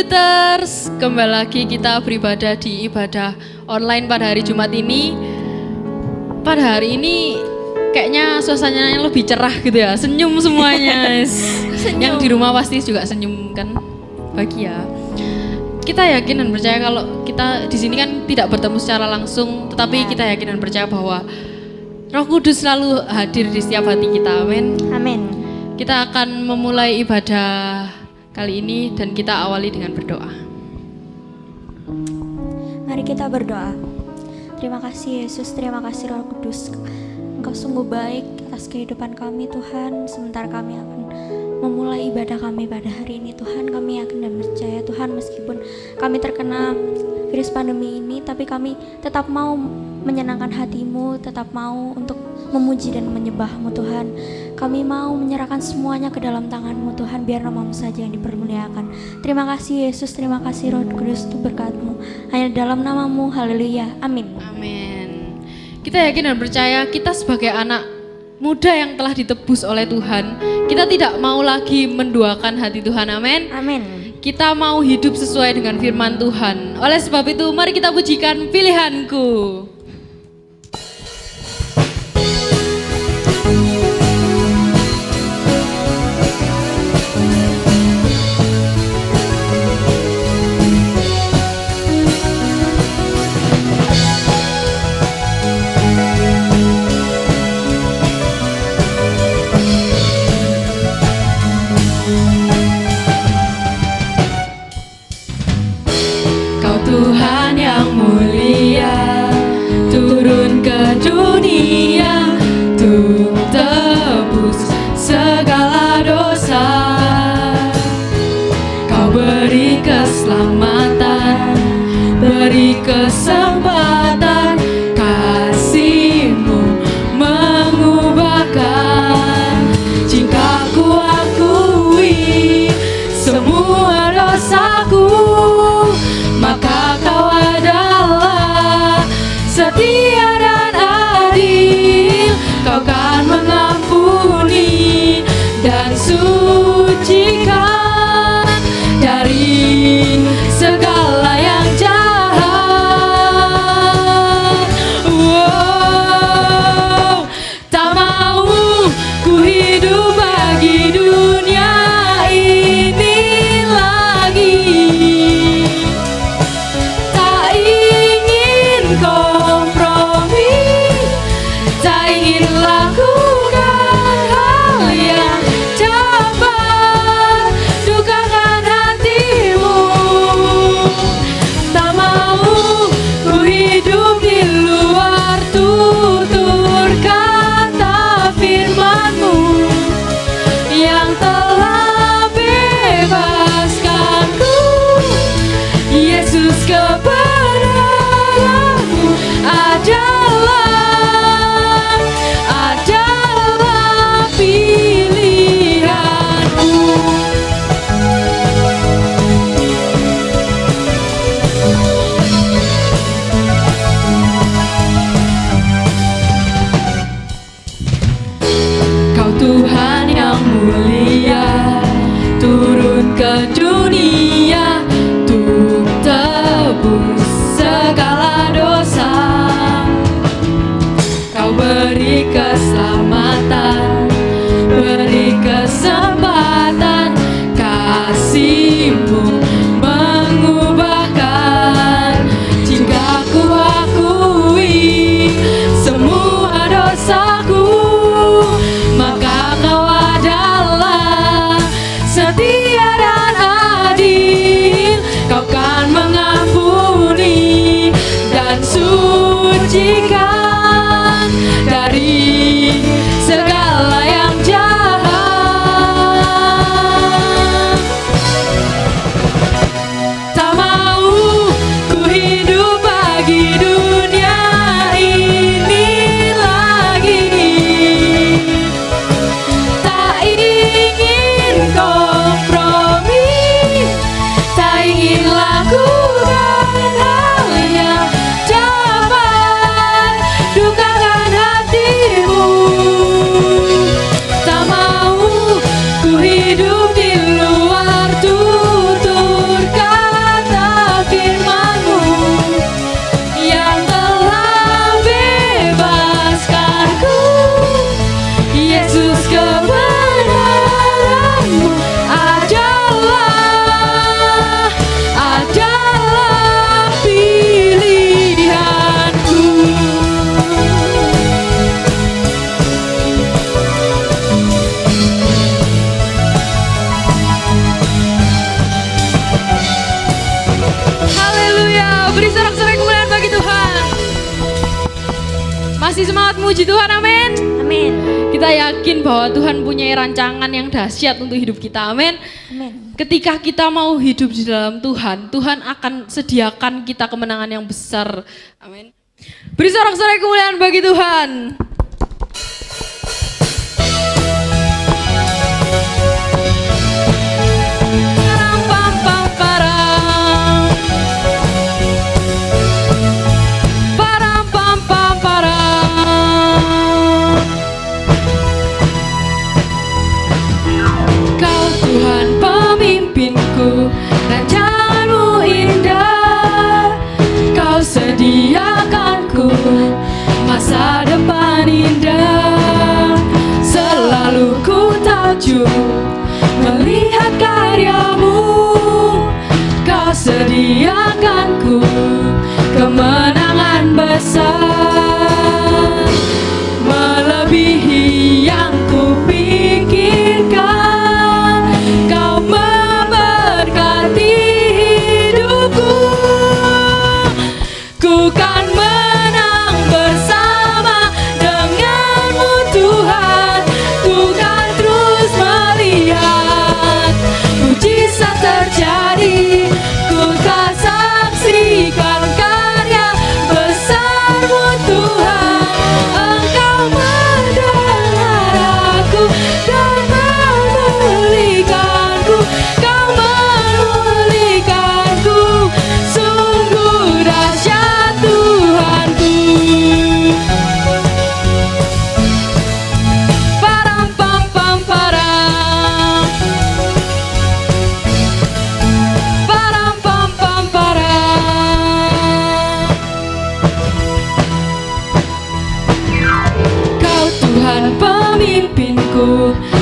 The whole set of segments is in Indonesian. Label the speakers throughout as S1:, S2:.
S1: Believers, kembali lagi kita beribadah di ibadah online pada hari Jumat ini. Pada hari ini kayaknya suasananya lebih cerah gitu ya, senyum semuanya. Senyum. Yang di rumah pasti juga senyum kan, bahagia. Kita yakin dan percaya kalau kita di sini kan tidak bertemu secara langsung, tetapi kita yakin dan percaya bahwa Roh Kudus selalu hadir di setiap hati kita. Amin.
S2: Amin.
S1: Kita akan memulai ibadah kali ini dan kita awali dengan berdoa.
S2: Mari kita berdoa. Terima kasih Yesus, terima kasih Roh Kudus. Engkau sungguh baik atas kehidupan kami Tuhan. Sebentar kami akan memulai ibadah kami pada hari ini Tuhan. Kami yakin dan percaya Tuhan, meskipun kami terkena virus pandemi ini, tapi kami tetap mau menyenangkan hati-Mu, tetap mau untuk memuji dan menyembah-Mu Tuhan. Kami mau menyerahkan semuanya ke dalam tangan-Mu Tuhan, biar nama-Mu saja yang dipermuliakan. Terima kasih Yesus, terima kasih Roh Kudus untuk berkat-Mu. Hanya dalam nama-Mu, haleluya, amin.
S1: Amin. Kita yakin dan percaya kita sebagai anak muda yang telah ditebus oleh Tuhan, kita tidak mau lagi menduakan hati Tuhan, amin.
S2: Amin.
S1: Kita mau hidup sesuai dengan firman Tuhan. Oleh sebab itu, mari kita pujikan Pilihanku. Tuhan yang mulia turun ke dunia untuk tebus segala dosa. Kau beri keselamatan, beri kesempatan, kasih-Mu mengubahkan. Jika ku akui semua dosaku, maka Kau adalah setia dan adil. Kau kan mengampuni dan sucikan dari segala yang jahat. Wow, tak mau ku hidup bagi dunia ini lagi. Tuhan yang mulia turun ke dunia untuk tebus segala dosa. Kau beri keselamatan, beri kesempatan, kasih-Mu mengubahkan. Jika ku akui semua dosaku, maka Kau adalah Masih semangat muji Tuhan, amin.
S2: Amin.
S1: Kita yakin bahwa Tuhan punya rancangan yang dahsyat untuk hidup kita, amin.
S2: Amin.
S1: Ketika kita mau hidup di dalam Tuhan, Tuhan akan sediakan kita kemenangan yang besar, amin. Beri sorak-sorai kemuliaan bagi Tuhan.
S3: Rancanganmu indah, kau sediakanku masa depan indah. Selalu ku takjub melihat karyamu, kau sediakanku kemenangan besar, melebihi yang kupikirkan.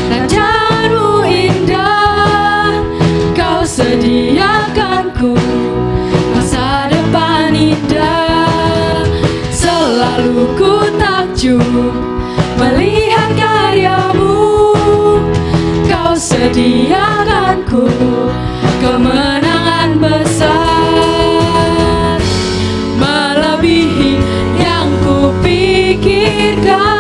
S3: Rancanganmu indah, kau sediakanku masa depan indah. Selalu ku takjub melihat karyamu, kau sediakanku kemenangan besar, melebihi yang kupikirkan.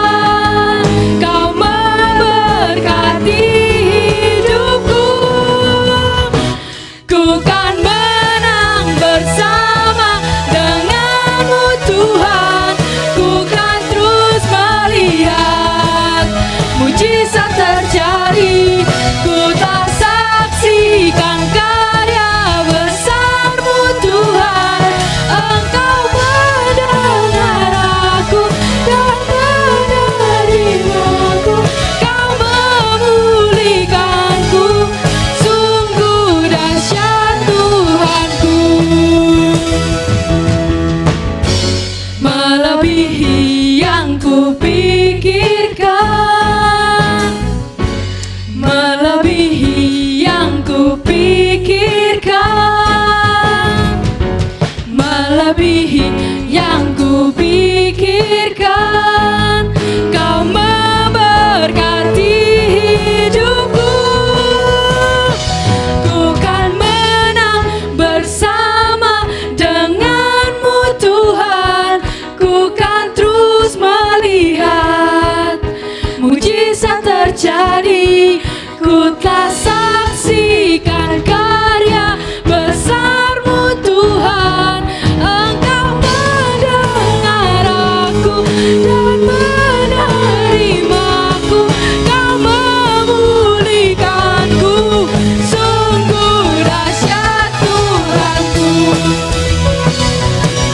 S3: Jadi ku telah saksikan karya besar-Mu Tuhan. Engkau mendengar aku dan menerimaku, Kau memulihkanku. Sungguh dahsyat Tuhanku.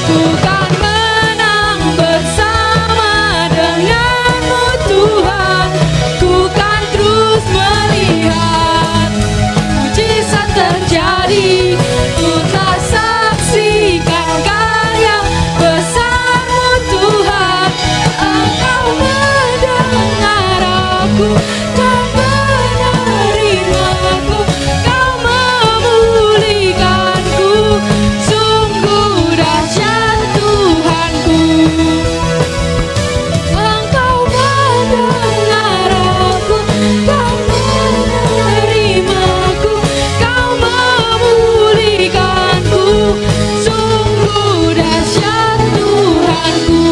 S3: Ku kan menang bersama dengan-Mu Tuhan. Ku kan terus melihat mujizat terjadi. Ku telah saksikan karya besar-Mu Tuhan. Engkau mendengar aku dan menerimaku, Kau memulihkanku. Sungguh dahsyat Tuhanku. Engkau mendengar aku dan menerimaku, Kau memulihkanku. Sungguh dahsyat Tuhanku.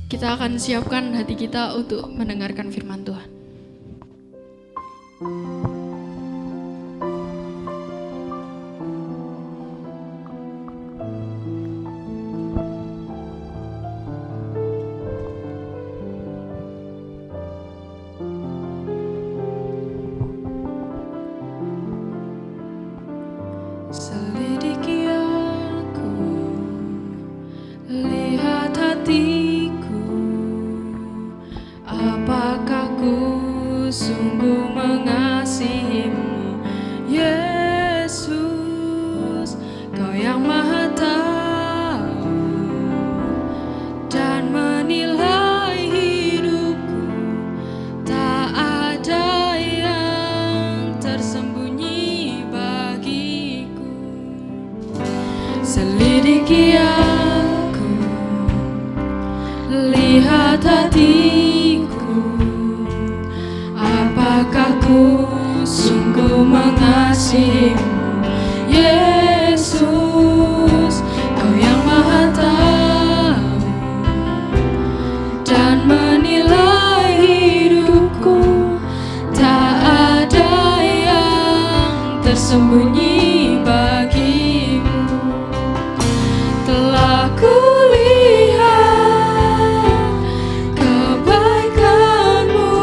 S1: kita akan siapkan hati kita untuk mendengarkan firman Tuhan.
S3: Selidiki aku, lihat hatiku, apakah ku sungguh mengasihimu, Yesus, Kau yang Maha Tahu dan menilai hidupku, tak ada yang tersembunyi bagiku. Selidiki aku, lihat hatiku, apakah ku sungguh mengasihimu, Yesus, Kau yang Maha Tahu dan menilai hidupku, tak ada yang tersembunyi bagimu. Telah kulihat kebaikan-Mu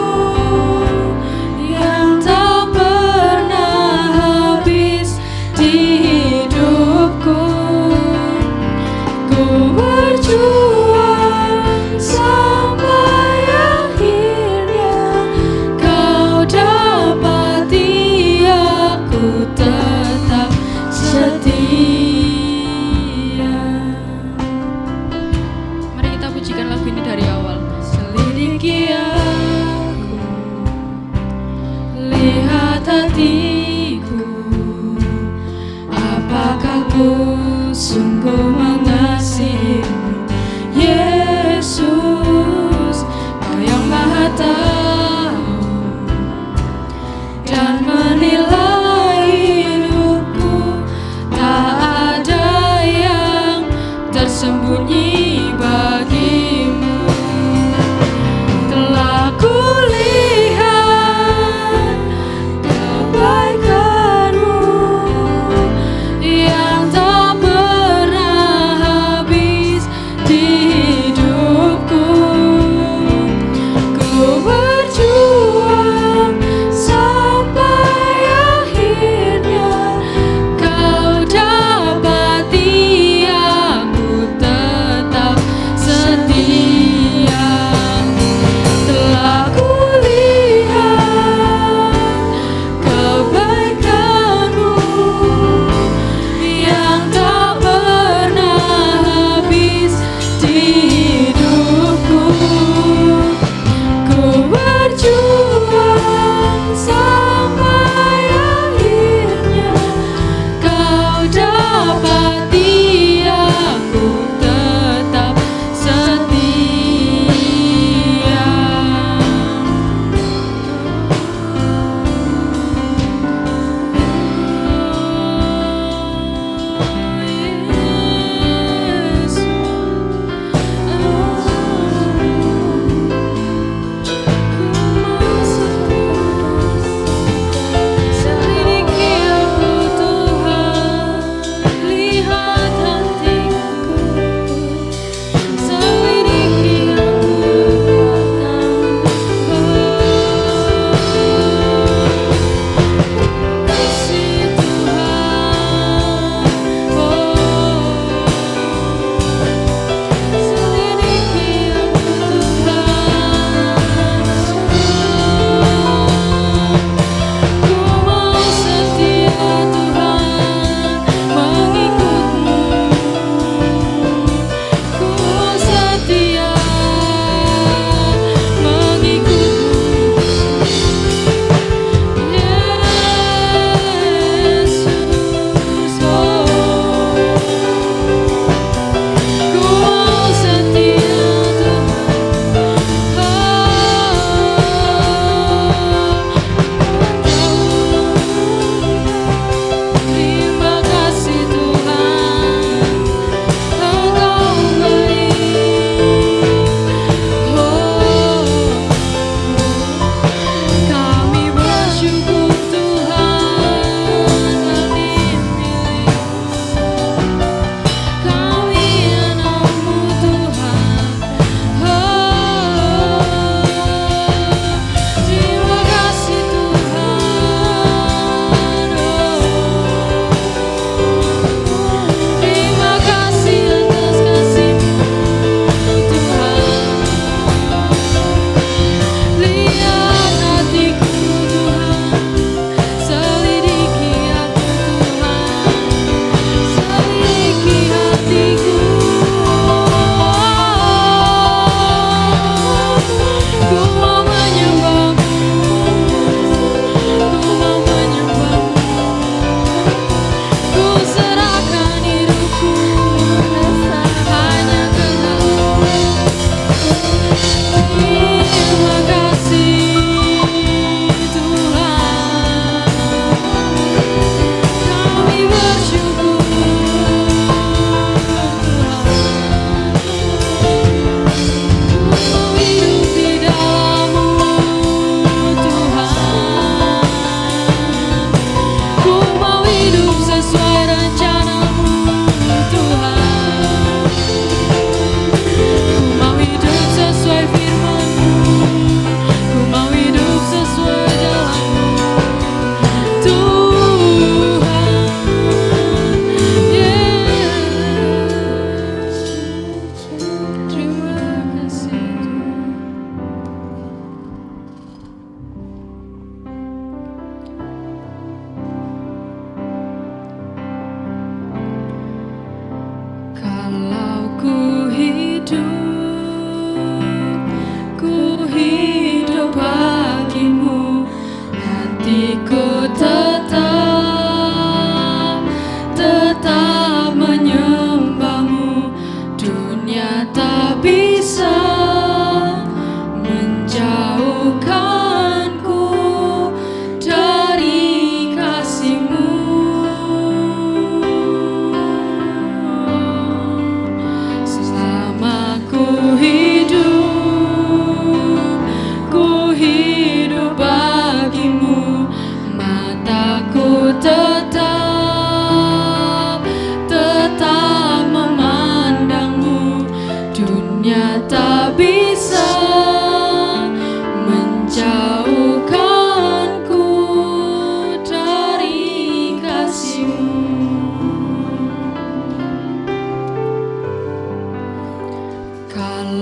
S3: yang tak pernah habis di hidupku. Ku berjuang sampai akhirnya Kau dapati aku tetap setia.
S1: Mari kita pujikan lagu ini dari awal.
S3: Selidiki aku, lihat hatiku, apakah ku sungguh mengasihimu, Yesus, Kau yang Maha Tahu dan menilai hidupku, tak ada yang tersembunyi bagimu. Telah kulihat kebaikan-Mu yang tak pernah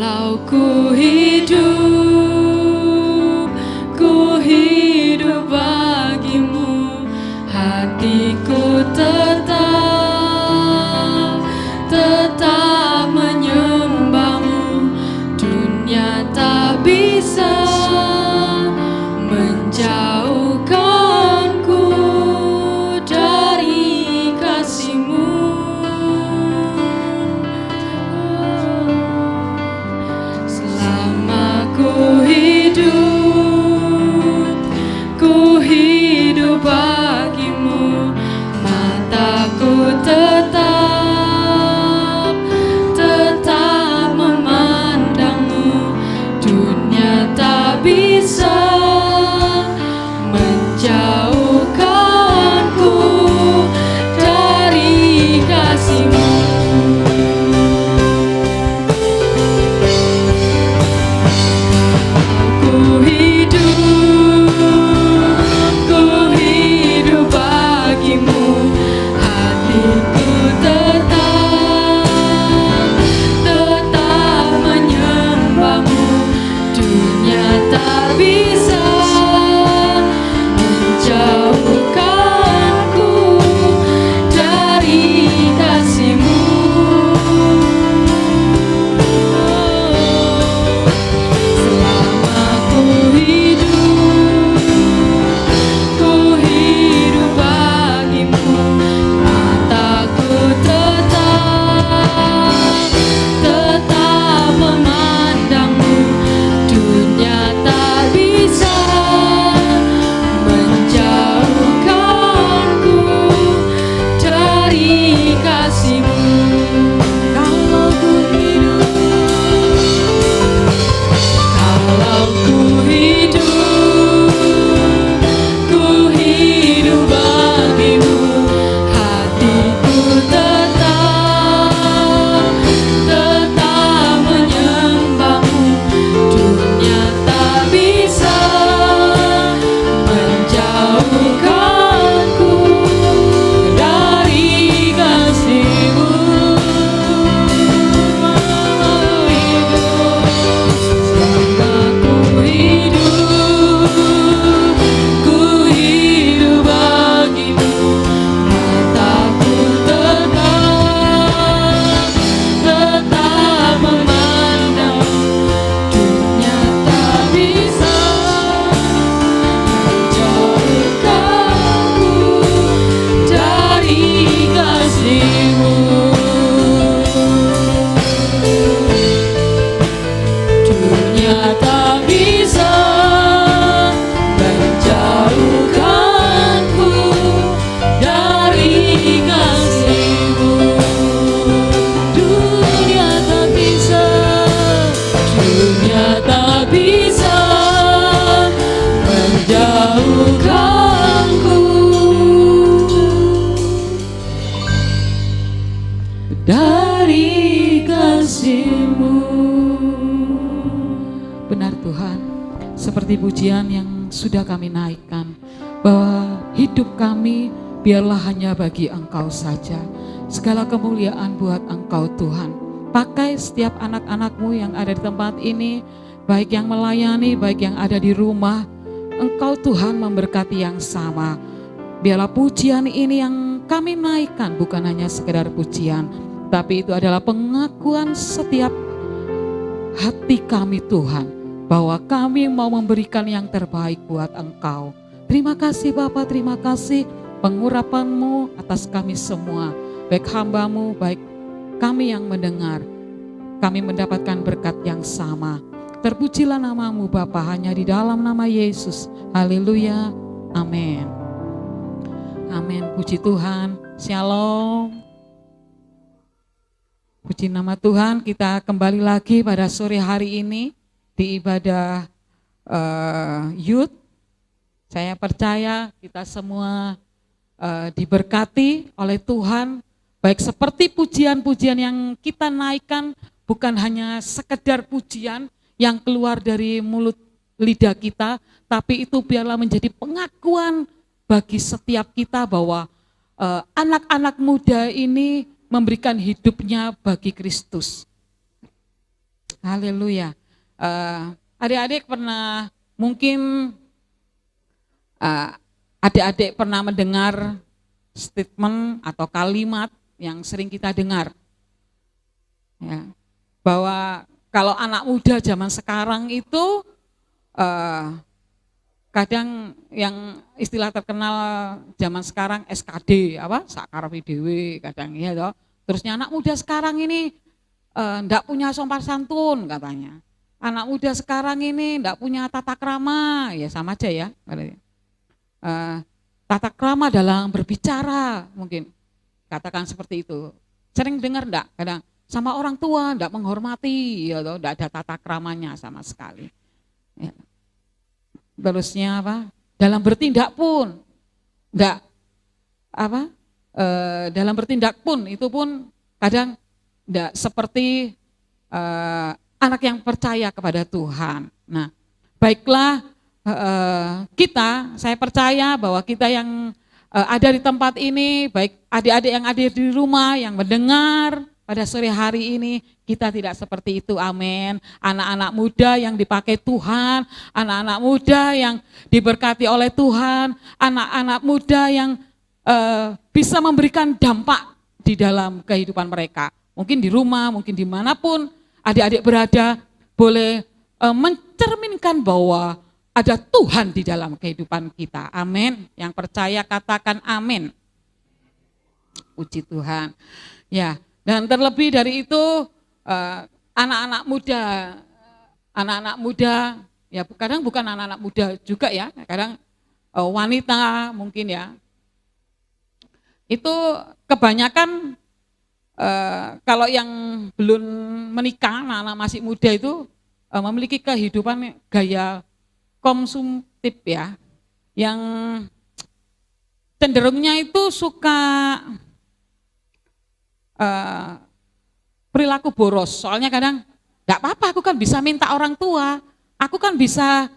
S3: Kalau ku hidup bagimu, hatiku tetap menyembahmu. Dunia tak bisa menjauhkanku dari kasih-Mu. Selama ku hidup bagimu, mataku tetap memandangmu. Dunia tak bisa menjauhkanku dari kasih-Mu. Ku hidup bagimu, hatiku tetap menyembahmu. Dunia tak bisa menjauhkanku dari kasih-Mu. Selama ku hidup bagimu, mataku tetap memandangmu. Dunia tak bisa menjauhkanku dari kasih-Mu. Kalau ku hidup bagimu, hatiku tetap menyembahmu. Dunia tak bisa menjauhkanku dari kasih-Mu. Ku hidup bagimu, mataku tetap memandang. Dunia tak bisa menjauhkanku dari kasih-Mu. Dunia tak bisa menjauhkanku dari kasih-Mu. Dunia tak bisa menjauhkanku dari kasih-Mu.
S4: Benar Tuhan, seperti pujian yang sudah kami naikkan, bahwa hidup kami biarlah hanya bagi Engkau saja. Segala kemuliaan buat Engkau Tuhan. Pakai setiap anak-anak-Mu yang ada di tempat ini, baik yang melayani, baik yang ada di rumah. Engkau Tuhan memberkati yang sama. Biarlah pujian ini yang kami naikkan bukan hanya sekedar pujian, tapi itu adalah pengakuan setiap hati kami Tuhan, bahwa kami mau memberikan yang terbaik buat Engkau. Terima kasih Bapa, terima kasih pengurapan-Mu atas kami semua, baik hamba-Mu, baik kami yang mendengar. Kami mendapatkan berkat yang sama. Terpujilah nama-Mu Bapa, hanya di dalam nama Yesus. Haleluya, amin. Amin, puji Tuhan. Shalom. Puji nama Tuhan, kita kembali lagi pada sore hari ini di ibadah youth. Saya percaya kita semua diberkati oleh Tuhan, baik seperti pujian-pujian yang kita naikkan, bukan hanya sekedar pujian yang keluar dari mulut lidah kita, tapi itu biarlah menjadi pengakuan bagi setiap kita bahwa anak-anak muda ini memberikan hidupnya bagi Kristus. Haleluya. Adik-adik pernah mungkin adik-adik pernah mendengar statement atau kalimat yang sering kita dengar, ya, bahwa kalau anak muda zaman sekarang itu kadang yang istilah terkenal zaman sekarang SKD, apa sakar PDW kadang ya toh. Terusnya anak muda sekarang ini ndak punya sopan santun katanya. Anak muda sekarang ini ndak punya tata krama, ya sama aja ya. Tata krama dalam berbicara mungkin katakan seperti itu. Sering dengar ndak? Kadang sama orang tua ndak menghormati, ya toh, ndak ada tata kramanya sama sekali. Ya. Terusnya apa? Dalam bertindak pun ndak apa? Dalam bertindak pun itu pun kadang ndak seperti anak yang percaya kepada Tuhan. Nah, baiklah saya percaya bahwa kita yang ada di tempat ini, baik adik-adik yang ada di rumah, yang mendengar pada sore hari ini, kita tidak seperti itu, amin. Anak-anak muda yang dipakai Tuhan, anak-anak muda yang diberkati oleh Tuhan, anak-anak muda yang bisa memberikan dampak di dalam kehidupan mereka. Mungkin di rumah, mungkin dimanapun adik-adik berada, boleh mencerminkan bahwa ada Tuhan di dalam kehidupan kita, amin. Yang percaya katakan amin. Puji Tuhan. Ya, dan terlebih dari itu anak-anak muda, ya kadang bukan anak-anak muda juga ya, kadang wanita mungkin ya. Itu kebanyakan kalau yang belum menikah, anak-anak masih muda itu memiliki kehidupan gaya konsumtif ya, yang cenderungnya itu suka perilaku boros. Soalnya kadang nggak apa-apa, aku kan bisa minta orang tua, aku kan bisa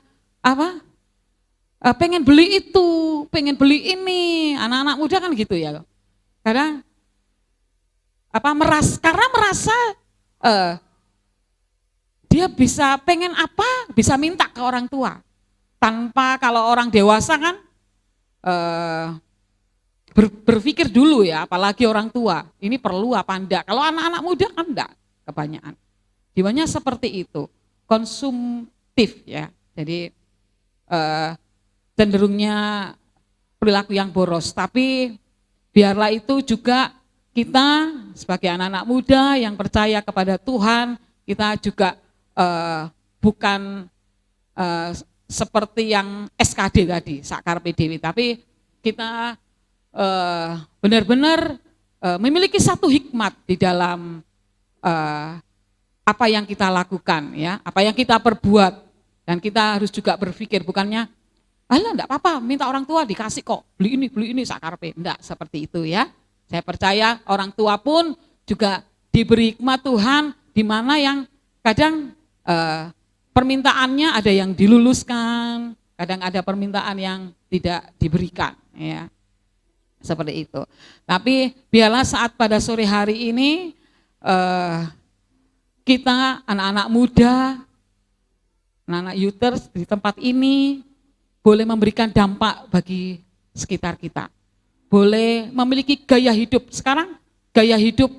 S4: pengen beli itu, pengen beli ini. Anak-anak muda kan gitu ya. Kadang karena merasa dia bisa pengen apa, bisa minta ke orang tua. Tanpa kalau orang dewasa kan berpikir dulu ya, apalagi orang tua, ini perlu apa enggak. Kalau anak-anak muda kan enggak, kebanyakan. Jiwanya seperti itu, konsumtif ya. Jadi cenderungnya perilaku yang boros. Tapi biarlah itu juga kita sebagai anak-anak muda yang percaya kepada Tuhan, kita juga bukan seperti yang SKD tadi, sakar PDW, tapi kita benar-benar memiliki satu hikmat di dalam apa yang kita lakukan ya, apa yang kita perbuat, dan kita harus juga berpikir bukannya alah enggak apa-apa, minta orang tua dikasih kok, beli ini sakarpe, enggak seperti itu ya. Saya percaya orang tua pun juga diberi hikmat Tuhan, di mana yang kadang permintaannya ada yang diluluskan, kadang ada permintaan yang tidak diberikan ya. Seperti itu. Tapi biarlah saat pada sore hari ini kita anak-anak muda, anak-anak Youters di tempat ini boleh memberikan dampak bagi sekitar kita. Boleh memiliki gaya hidup sekarang, gaya hidup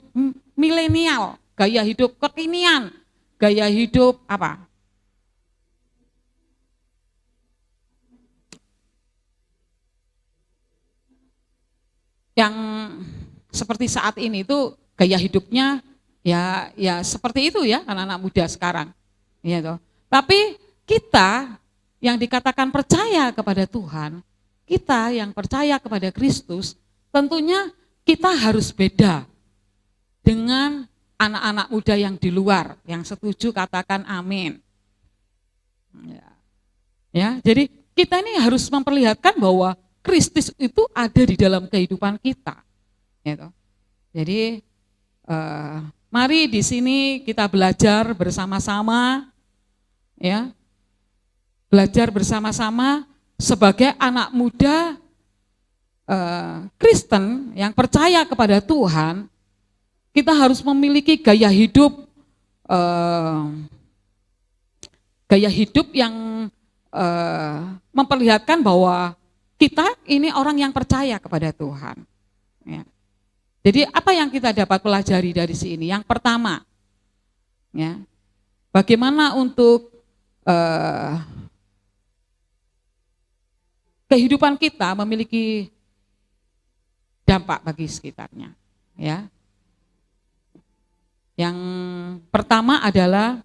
S4: milenial, gaya hidup kekinian, gaya hidup apa? Yang seperti saat ini itu gaya hidupnya ya seperti itu ya anak-anak muda sekarang. Ya toh. Tapi kita yang dikatakan percaya kepada Tuhan, kita yang percaya kepada Kristus, tentunya kita harus beda dengan anak-anak muda yang di luar. Yang setuju katakan amin. Ya, jadi kita ini harus memperlihatkan bahwa Kristus itu ada di dalam kehidupan kita. Gitu. Jadi mari di sini kita belajar bersama-sama, ya, belajar bersama-sama sebagai anak muda Kristen yang percaya kepada Tuhan. Kita harus memiliki gaya hidup gaya hidup yang memperlihatkan bahwa kita ini orang yang percaya kepada Tuhan. Ya. Jadi apa yang kita dapat pelajari dari sini? Yang pertama, ya, bagaimana untuk kehidupan kita memiliki dampak bagi sekitarnya. Ya. Yang pertama adalah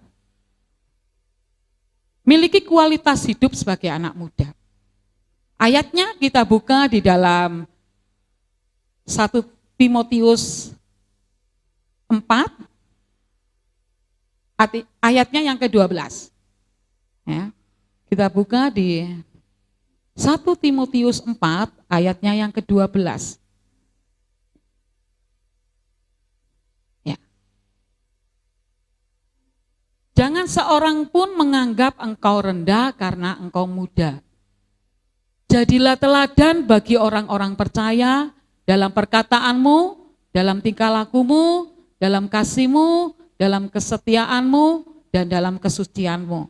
S4: miliki kualitas hidup sebagai anak muda. Ayatnya kita buka di dalam 1 Timotius 4, ayatnya yang ke-12. Ya, kita buka di 1 Timotius 4, ayatnya yang ke-12. Ya. Jangan seorang pun menganggap engkau rendah karena engkau muda. Jadilah teladan bagi orang-orang percaya dalam perkataanmu, dalam tingkah lakumu, dalam kasihmu, dalam kesetiaanmu, dan dalam kesucianmu.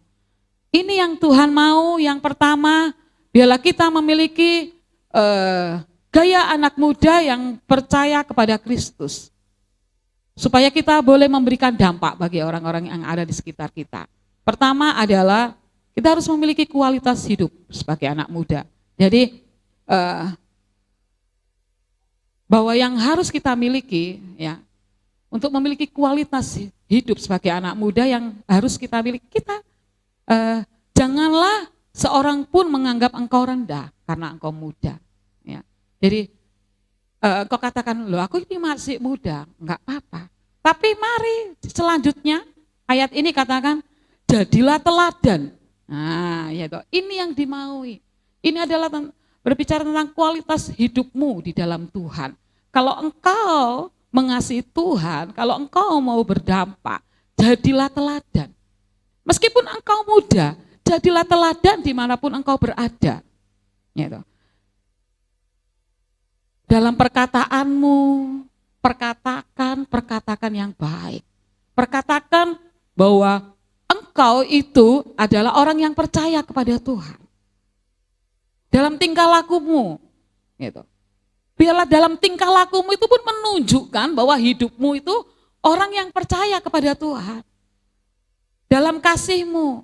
S4: Ini yang Tuhan mau. Yang pertama, biarlah kita memiliki gaya anak muda yang percaya kepada Kristus. Supaya kita boleh memberikan dampak bagi orang-orang yang ada di sekitar kita. Pertama adalah kita harus memiliki kualitas hidup sebagai anak muda. Jadi bahwa yang harus kita miliki, ya, untuk memiliki kualitas hidup sebagai anak muda yang harus kita miliki, kita janganlah seorang pun menganggap engkau rendah karena engkau muda. Ya. Jadi engkau katakan, loh aku ini masih muda, enggak apa-apa. Tapi mari selanjutnya ayat ini katakan, jadilah teladan. Nah, ya toh, ini yang dimaui. Ini adalah berbicara tentang kualitas hidupmu di dalam Tuhan. Kalau engkau mengasihi Tuhan, kalau engkau mau berdampak, jadilah teladan. Meskipun engkau muda, jadilah teladan dimanapun engkau berada. Gitu. Dalam perkataanmu, perkatakan yang baik. Perkatakan bahwa engkau itu adalah orang yang percaya kepada Tuhan. Dalam tingkah lakumu, gitu. Biarlah dalam tingkah lakumu itu pun menunjukkan bahwa hidupmu itu orang yang percaya kepada Tuhan. Dalam kasihmu,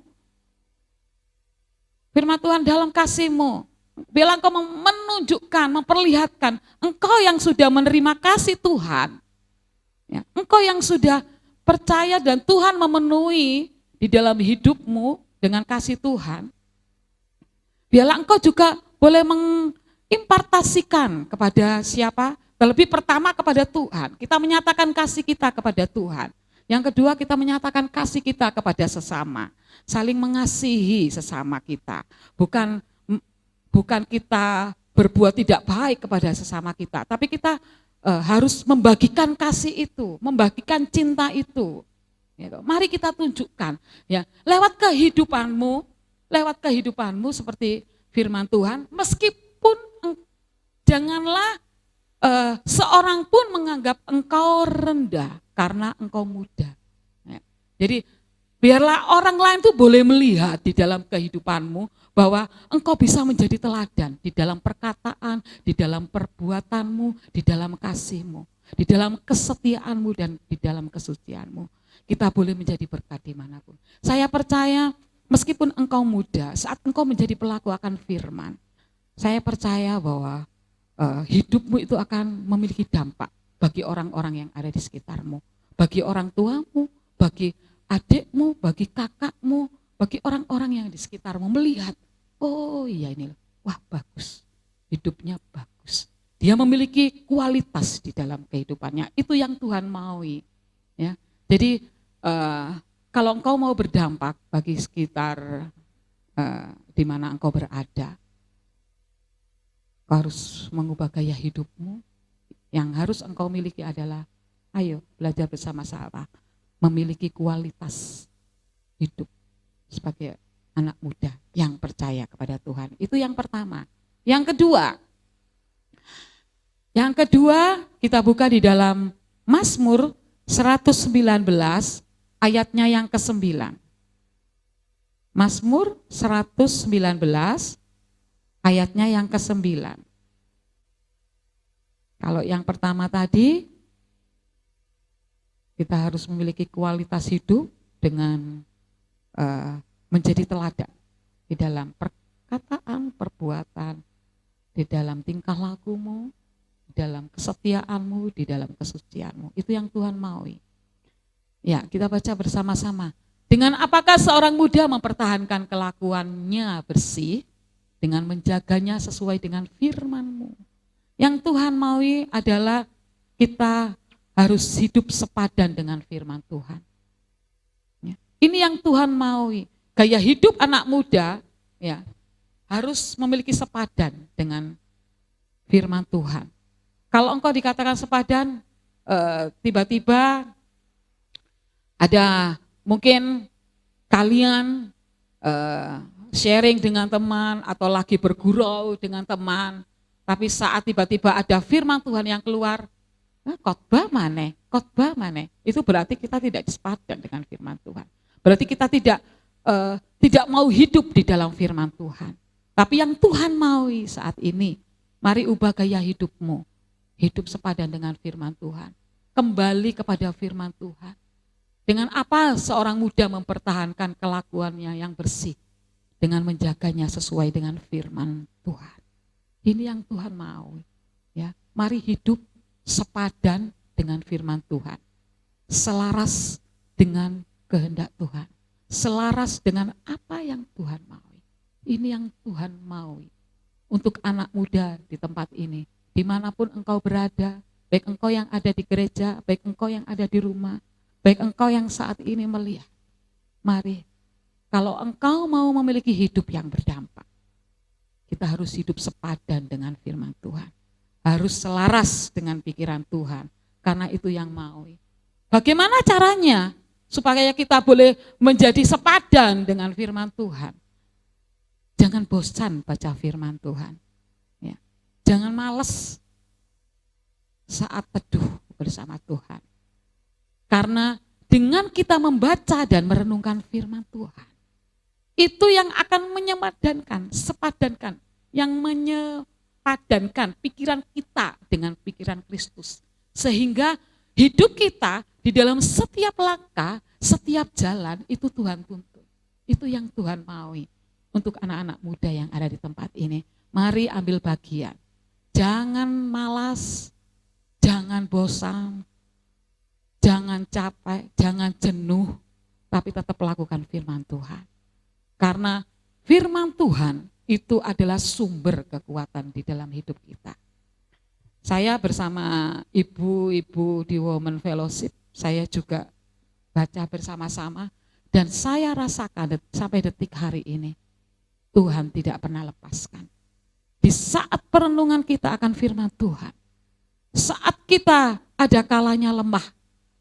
S4: firman Tuhan dalam kasihmu, biarlah engkau menunjukkan, memperlihatkan engkau yang sudah menerima kasih Tuhan. Ya, engkau yang sudah percaya dan Tuhan memenuhi di dalam hidupmu dengan kasih Tuhan. Biarlah engkau juga boleh impartasikan kepada siapa? Terlebih pertama kepada Tuhan. Kita menyatakan kasih kita kepada Tuhan. Yang kedua kita menyatakan kasih kita kepada sesama. Saling mengasihi sesama kita. Bukan kita berbuat tidak baik kepada sesama kita. Tapi kita harus membagikan kasih itu. Membagikan cinta itu. Gitu. Mari kita tunjukkan. Ya, lewat kehidupanmu seperti firman Tuhan. Meskipun janganlah seorang pun menganggap engkau rendah karena engkau muda. Ya. Jadi biarlah orang lain tuh boleh melihat di dalam kehidupanmu bahwa engkau bisa menjadi teladan di dalam perkataan, di dalam perbuatanmu, di dalam kasihmu, di dalam kesetiaanmu dan di dalam kesucianmu. Kita boleh menjadi berkat dimanapun. Saya percaya meskipun engkau muda, saat engkau menjadi pelaku akan firman, saya percaya bahwa hidupmu itu akan memiliki dampak bagi orang-orang yang ada di sekitarmu, bagi orang tuamu, bagi adikmu, bagi kakakmu, bagi orang-orang yang di sekitarmu melihat, oh iya ini, wah bagus, hidupnya bagus. Dia memiliki kualitas di dalam kehidupannya, itu yang Tuhan maui. Ya. Jadi kalau engkau mau berdampak bagi sekitar di mana engkau berada, engkau harus mengubah gaya hidupmu. Yang harus engkau miliki adalah, ayo belajar bersama-sama, memiliki kualitas hidup sebagai anak muda yang percaya kepada Tuhan. Itu yang pertama. Yang kedua kita buka di dalam Mazmur 119 ayatnya yang ke-9. Mazmur 119 ayatnya yang ke-9. Kalau yang pertama tadi, kita harus memiliki kualitas hidup dengan menjadi teladan di dalam perkataan, perbuatan, di dalam tingkah lakumu, di dalam kesetiaanmu, di dalam kesucianmu. Itu yang Tuhan maui. Ya, kita baca bersama-sama. Dengan apakah seorang muda mempertahankan kelakuannya bersih, dengan menjaganya sesuai dengan firman-Mu. Yang Tuhan maui adalah kita harus hidup sepadan dengan firman Tuhan. Ya. Ini yang Tuhan maui. Gaya hidup anak muda ya harus memiliki sepadan dengan firman Tuhan. Kalau engkau dikatakan sepadan, tiba-tiba ada mungkin kalian sharing dengan teman atau lagi bergurau dengan teman, tapi saat tiba-tiba ada firman Tuhan yang keluar, khotbah mana? Itu berarti kita tidak sepadan dengan firman Tuhan. Berarti kita tidak mau hidup di dalam firman Tuhan. Tapi yang Tuhan maui saat ini, mari ubah gaya hidupmu, hidup sepadan dengan firman Tuhan, kembali kepada firman Tuhan. Dengan apa seorang muda mempertahankan kelakuannya yang bersih? Dengan menjaganya sesuai dengan firman Tuhan. Ini yang Tuhan mau. Ya, mari hidup sepadan dengan firman Tuhan. Selaras dengan kehendak Tuhan. Selaras dengan apa yang Tuhan mau. Ini yang Tuhan mau. Untuk anak muda di tempat ini. Dimanapun engkau berada, baik engkau yang ada di gereja, baik engkau yang ada di rumah, baik engkau yang saat ini melihat, mari, kalau engkau mau memiliki hidup yang berdampak, kita harus hidup sepadan dengan firman Tuhan. Harus selaras dengan pikiran Tuhan, karena itu yang mau. Bagaimana caranya supaya kita boleh menjadi sepadan dengan firman Tuhan? Jangan bosan baca firman Tuhan. Ya. Jangan malas saat teduh bersama Tuhan. Karena dengan kita membaca dan merenungkan firman Tuhan, itu yang akan menyepadankan, sepadankan, yang menyepadankan pikiran kita dengan pikiran Kristus. Sehingga hidup kita di dalam setiap langkah, setiap jalan itu Tuhan tuntun. Itu yang Tuhan maui untuk anak-anak muda yang ada di tempat ini. Mari ambil bagian. Jangan malas, jangan bosan, jangan capek, jangan jenuh, tapi tetap lakukan firman Tuhan. Karena firman Tuhan itu adalah sumber kekuatan di dalam hidup kita. Saya bersama ibu-ibu di Women Fellowship, saya juga baca bersama-sama, dan saya rasakan sampai detik hari ini, Tuhan tidak pernah lepaskan. Di saat perenungan kita akan firman Tuhan, saat kita ada kalanya lemah,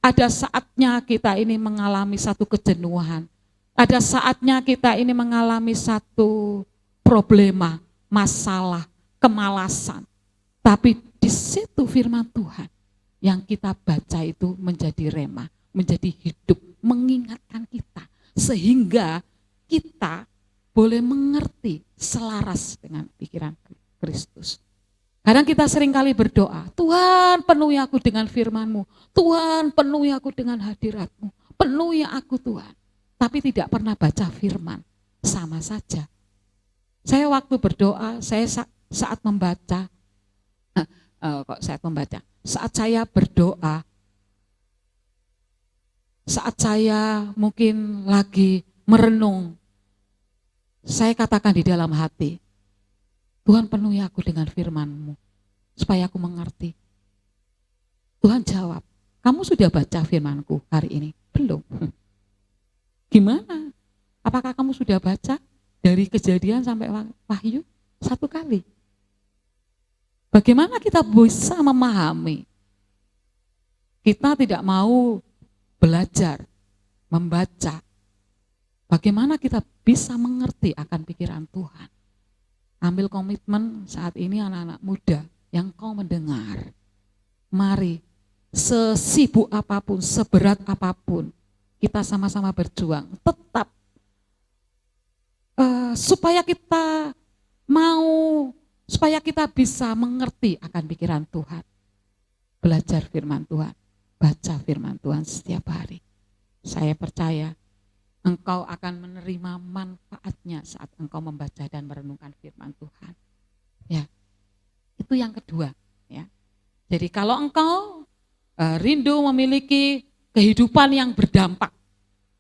S4: ada saatnya kita ini mengalami satu kejenuhan, ada saatnya kita ini mengalami satu problema, masalah, kemalasan. Tapi di situ firman Tuhan yang kita baca itu menjadi rema, menjadi hidup, mengingatkan kita. Sehingga kita boleh mengerti selaras dengan pikiran Kristus. Kadang kita seringkali berdoa, Tuhan penuhi aku dengan firman-Mu, Tuhan penuhi aku dengan hadirat-Mu, penuhi aku Tuhan. Tapi tidak pernah baca firman, sama saja. Saya waktu berdoa, saya saat membaca, saat saya berdoa, saat saya mungkin lagi merenung, saya katakan di dalam hati, Tuhan penuhi aku dengan firman-Mu, supaya aku mengerti. Tuhan jawab, kamu sudah baca firman-Ku hari ini? Belum. Gimana? Apakah kamu sudah baca dari Kejadian sampai Wahyu 1 kali? Bagaimana kita bisa memahami? Kita tidak mau belajar, membaca. Bagaimana kita bisa mengerti akan pikiran Tuhan? Ambil komitmen saat ini anak-anak muda yang kau mendengar. Mari, sesibuk apapun, seberat apapun, kita sama-sama berjuang. Tetap supaya kita mau, supaya kita bisa mengerti akan pikiran Tuhan. Belajar firman Tuhan, baca firman Tuhan setiap hari. Saya percaya engkau akan menerima manfaatnya saat engkau membaca dan merenungkan firman Tuhan. Ya, itu yang kedua. Ya, jadi kalau engkau rindu memiliki kehidupan yang berdampak,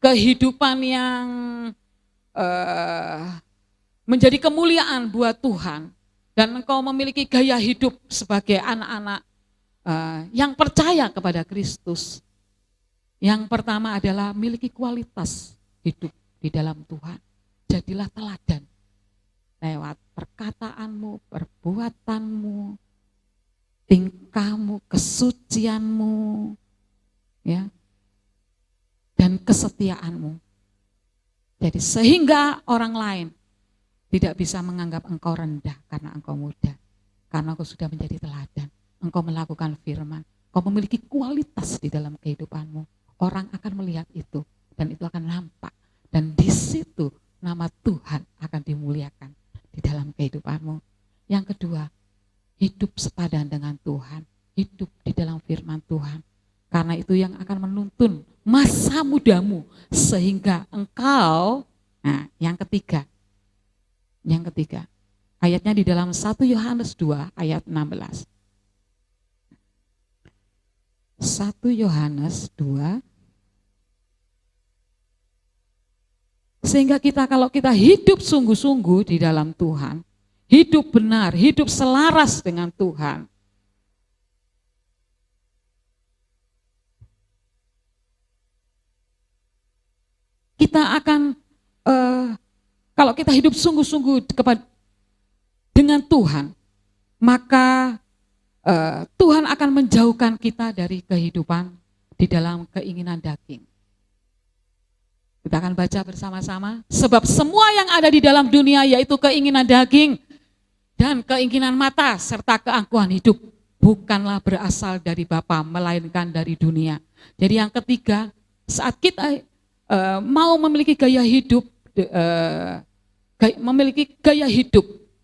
S4: kehidupan yang menjadi kemuliaan buat Tuhan, dan engkau memiliki gaya hidup sebagai anak-anak yang percaya kepada Kristus, yang pertama adalah miliki kualitas hidup di dalam Tuhan. Jadilah teladan lewat perkataanmu, perbuatanmu, tingkahmu, kesucianmu, ya, dan kesetiaanmu. Jadi sehingga orang lain tidak bisa menganggap engkau rendah karena engkau muda, karena engkau sudah menjadi teladan. Engkau melakukan firman, engkau memiliki kualitas di dalam kehidupanmu. Orang akan melihat itu dan itu akan nampak. Dan di situ nama Tuhan akan dimuliakan di dalam kehidupanmu. Yang kedua, hidup sepadan dengan Tuhan, hidup di dalam firman Tuhan. Karena itu yang akan menuntun masa mudamu sehingga engkau, nah yang ketiga, ayatnya di dalam 1 Yohanes 2 ayat 16. 1 Yohanes 2, sehingga kalau kita hidup sungguh-sungguh di dalam Tuhan, hidup benar, hidup selaras dengan Tuhan, kita akan, kalau kita hidup sungguh-sungguh dengan Tuhan, maka Tuhan akan menjauhkan kita dari kehidupan di dalam keinginan daging. Kita akan baca bersama-sama. Sebab semua yang ada di dalam dunia yaitu keinginan daging dan keinginan mata serta keangkuhan hidup bukanlah berasal dari Bapa melainkan dari dunia. Jadi yang ketiga, saat kita mau memiliki gaya hidup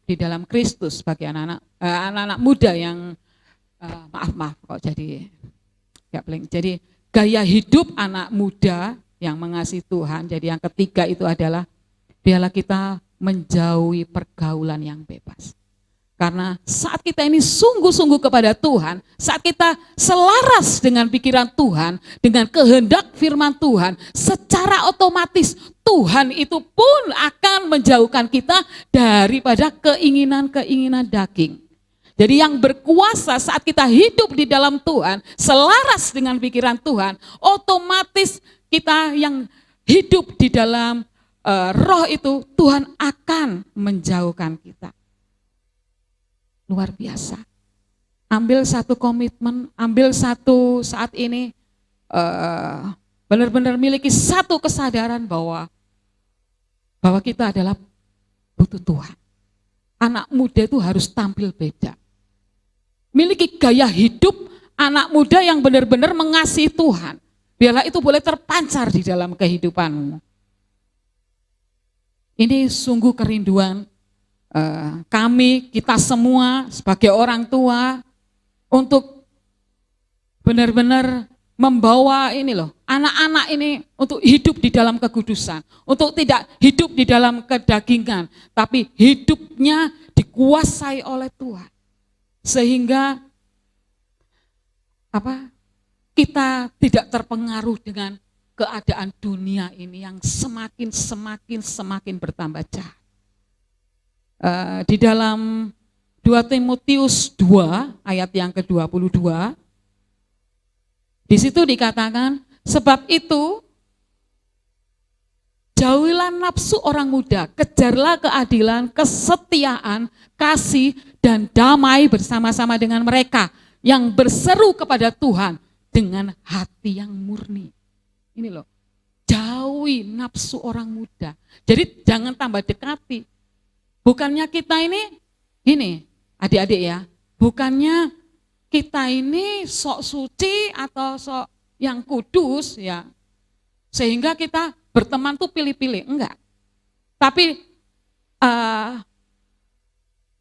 S4: di dalam Kristus bagi anak-anak muda yang maaf kok jadi nggak blank. Jadi gaya hidup anak muda yang mengasihi Tuhan. Jadi yang ketiga itu adalah biarlah kita menjauhi pergaulan yang bebas. Karena saat kita ini sungguh-sungguh kepada Tuhan, saat kita selaras dengan pikiran Tuhan, dengan kehendak firman Tuhan, secara otomatis Tuhan itu pun akan menjauhkan kita daripada keinginan-keinginan daging. Jadi yang berkuasa saat kita hidup di dalam Tuhan, selaras dengan pikiran Tuhan, otomatis kita yang hidup di dalam roh itu, Tuhan akan menjauhkan kita. Luar biasa. Ambil satu komitmen, ambil satu saat ini, benar-benar miliki satu kesadaran bahwa kita adalah butuh Tuhan. Anak muda itu harus tampil beda. Miliki gaya hidup anak muda yang benar-benar mengasihi Tuhan. Biarlah itu boleh terpancar di dalam kehidupanmu. Ini sungguh kerinduan kami, kita semua sebagai orang tua untuk benar-benar membawa ini loh, anak-anak ini untuk hidup di dalam kekudusan, untuk tidak hidup di dalam kedagingan, tapi hidupnya dikuasai oleh Tuhan. Sehingga kita tidak terpengaruh dengan keadaan dunia ini yang semakin bertambah jahat. Di dalam 2 Timotius 2 ayat yang ke-22, di situ dikatakan, sebab itu jauhilah nafsu orang muda, kejarlah keadilan, kesetiaan, kasih, dan damai bersama-sama dengan mereka yang berseru kepada Tuhan dengan hati yang murni. Ini loh, jauhi nafsu orang muda. Jadi jangan tambah dekati. Bukannya kita ini, adik-adik ya, bukannya kita ini sok suci atau sok yang kudus ya, sehingga kita berteman tuh pilih-pilih, enggak. Tapi eh,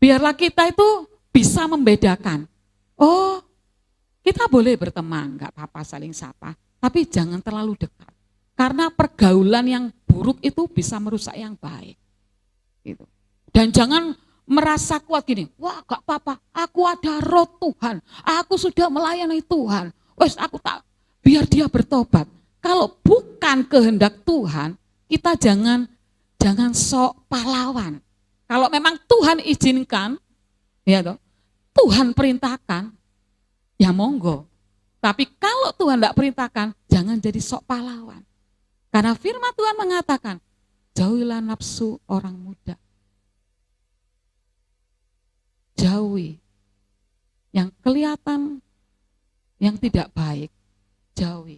S4: biarlah kita itu bisa membedakan. Oh, kita boleh berteman, nggak apa-apa saling sapa, tapi jangan terlalu dekat. Karena pergaulan yang buruk itu bisa merusak yang baik. Gitu. Dan jangan merasa kuat gini, wah gak apa-apa, aku ada roh Tuhan, aku sudah melayani Tuhan, wes aku tak, biar dia bertobat. Kalau bukan kehendak Tuhan, kita jangan sok pahlawan. Kalau memang Tuhan izinkan, ya toh, Tuhan perintahkan, ya monggo. Tapi kalau Tuhan tidak perintahkan, jangan jadi sok pahlawan. Karena firman Tuhan mengatakan, jauhilah nafsu orang muda. Jauhi yang kelihatan, yang tidak baik, jauhi.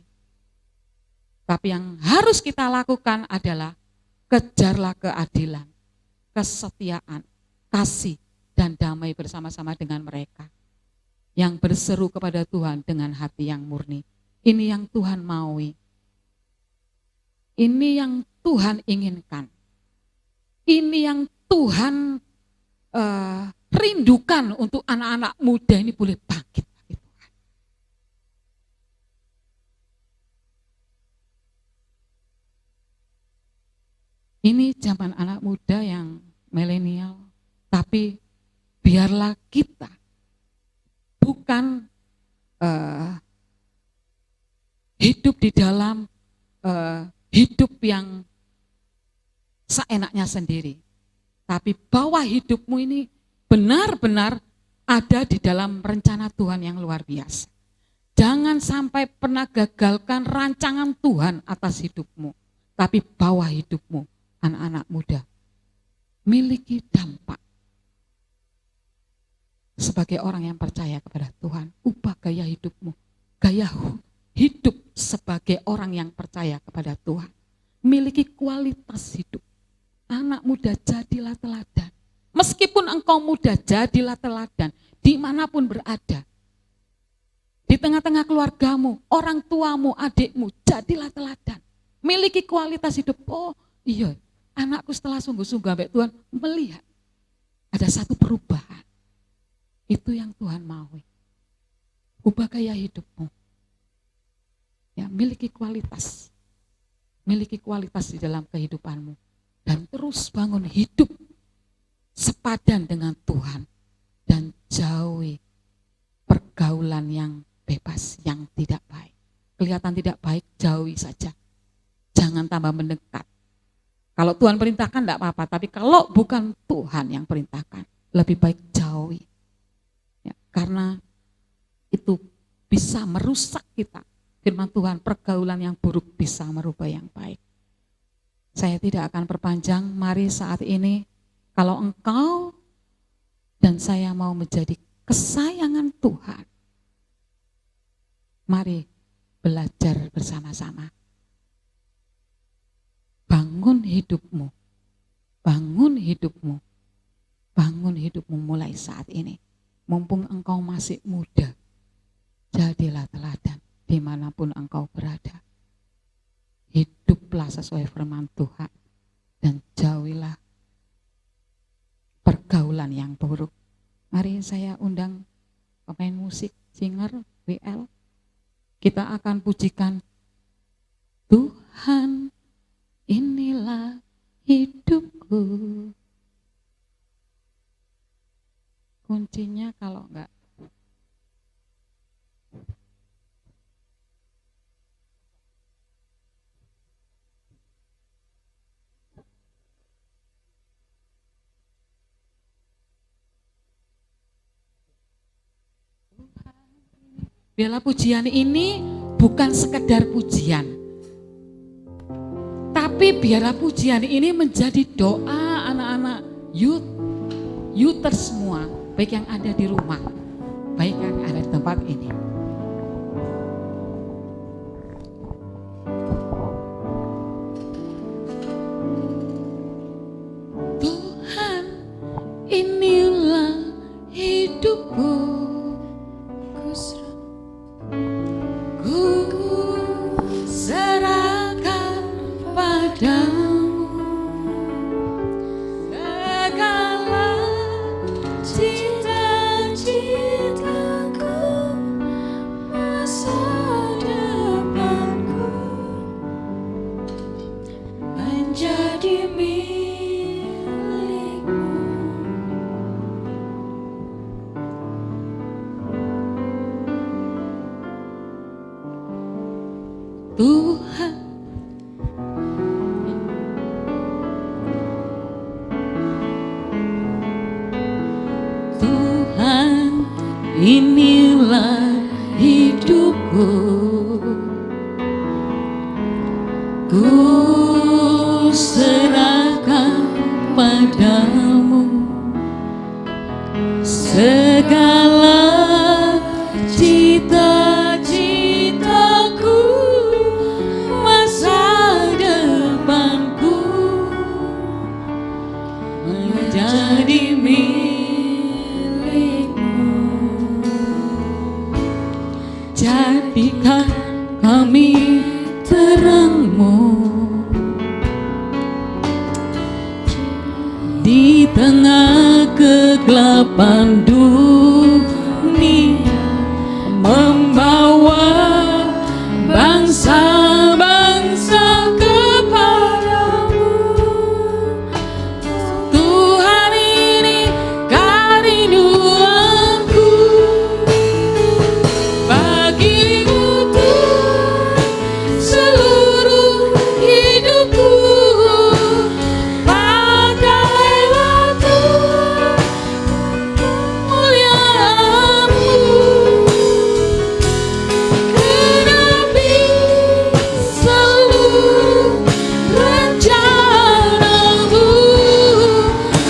S4: Tapi yang harus kita lakukan adalah kejarlah keadilan, kesetiaan, kasih, dan damai bersama-sama dengan mereka. Yang berseru kepada Tuhan dengan hati yang murni. Ini yang Tuhan maui. Ini yang Tuhan inginkan. Ini yang Tuhan rindukan untuk anak-anak muda ini boleh bangkit bagi Tuhan. Ini zaman anak muda yang milenial, tapi biarlah kita bukan hidup di dalam hidup yang seenaknya sendiri. Tapi bahwa hidupmu ini benar-benar ada di dalam rencana Tuhan yang luar biasa. Jangan sampai pernah gagalkan rancangan Tuhan atas hidupmu. Tapi bawa hidupmu, anak-anak muda, miliki dampak. Sebagai orang yang percaya kepada Tuhan, ubah gaya hidupmu. Gaya hidup sebagai orang yang percaya kepada Tuhan. Miliki kualitas hidup. Anak muda, jadilah teladan. Meskipun engkau muda, jadilah teladan. Dimanapun berada. Di tengah-tengah keluargamu, orang tuamu, adikmu, jadilah teladan. Miliki kualitas hidup. Oh iya, anakku setelah sungguh-sungguh sampai Tuhan melihat. Ada satu perubahan. Itu yang Tuhan mau. Ubah gaya hidupmu. Ya, miliki kualitas. Miliki kualitas di dalam kehidupanmu. Dan terus bangun hidup sepadan dengan Tuhan. Dan jauhi pergaulan yang bebas, yang tidak baik. Kelihatan tidak baik, jauhi saja. Jangan tambah mendekat. Kalau Tuhan perintahkan tidak apa-apa, tapi kalau bukan Tuhan yang perintahkan, lebih baik jauhi. Ya, karena itu bisa merusak kita. Firman Tuhan, pergaulan yang buruk bisa merubah yang baik. Saya tidak akan perpanjang, mari saat ini kalau engkau dan saya mau menjadi kesayangan Tuhan, mari belajar bersama-sama. Bangun hidupmu, bangun hidupmu, bangun hidupmu mulai saat ini. Mumpung engkau masih muda, jadilah teladan dimanapun engkau berada. Hiduplah sesuai firman Tuhan dan jauhilah pergaulan yang buruk. Mari saya undang pemain musik, singer, WL. Kita akan pujikan Tuhan, inilah hidupku. Kuncinya kalau enggak biarlah pujian ini bukan sekedar pujian, tapi biarlah pujian ini menjadi doa anak-anak youthers semua, baik yang ada di rumah, baik yang ada di tempat ini. Tuhan, inilah hidupku. Serahkan padamu inilah hidupku, ku serahkan padamu segala cita-citaku, masa depanku menjadi milikmu. Jadikan kami terangmu di tengah kegelapan dunia, membawa bangsa-bangsa kepadamu. Tuhan, ini kerinduanku, bagimu Tuhan seluruh hidupku. Pakailah Tuhan kemuliaan-Mu, genapi seluruh rencana-Mu,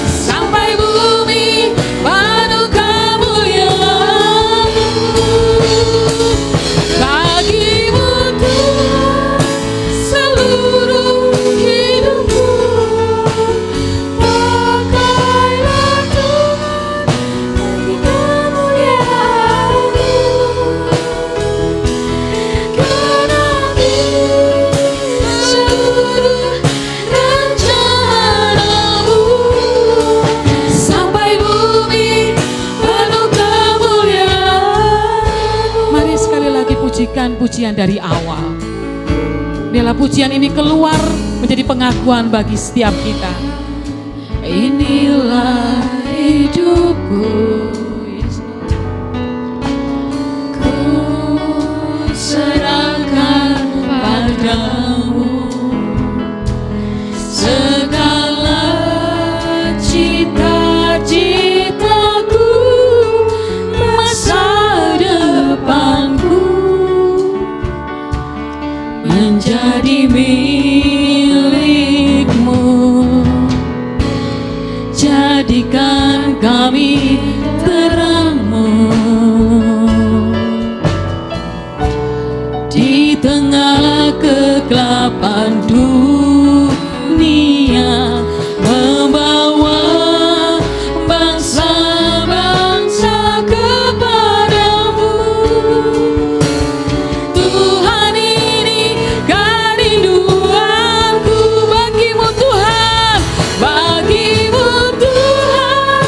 S4: sampai bumi penuh kemuliaan-Mu. Bagimu Tuhan seluruh hidupku, pakailah Tuhan bagi kemuliaan-Mu, genapi seluruh rencana-Mu, sampai bumi penuh kemuliaan-Mu. Mari sekali lagi pujikan pujian dari awal. Biarlah pujian ini keluar menjadi pengakuan bagi setiap kita. Inilah hidupku, ku serahkan padamu segala cita-citaku, masa depanku menjadi milikmu. Jadikan kami terangmu di tengah kegelapan dunia, membawa bangsa-bangsa kepadamu. Tuhan, ini kerinduanku, bagimu Tuhan, bagimu Tuhan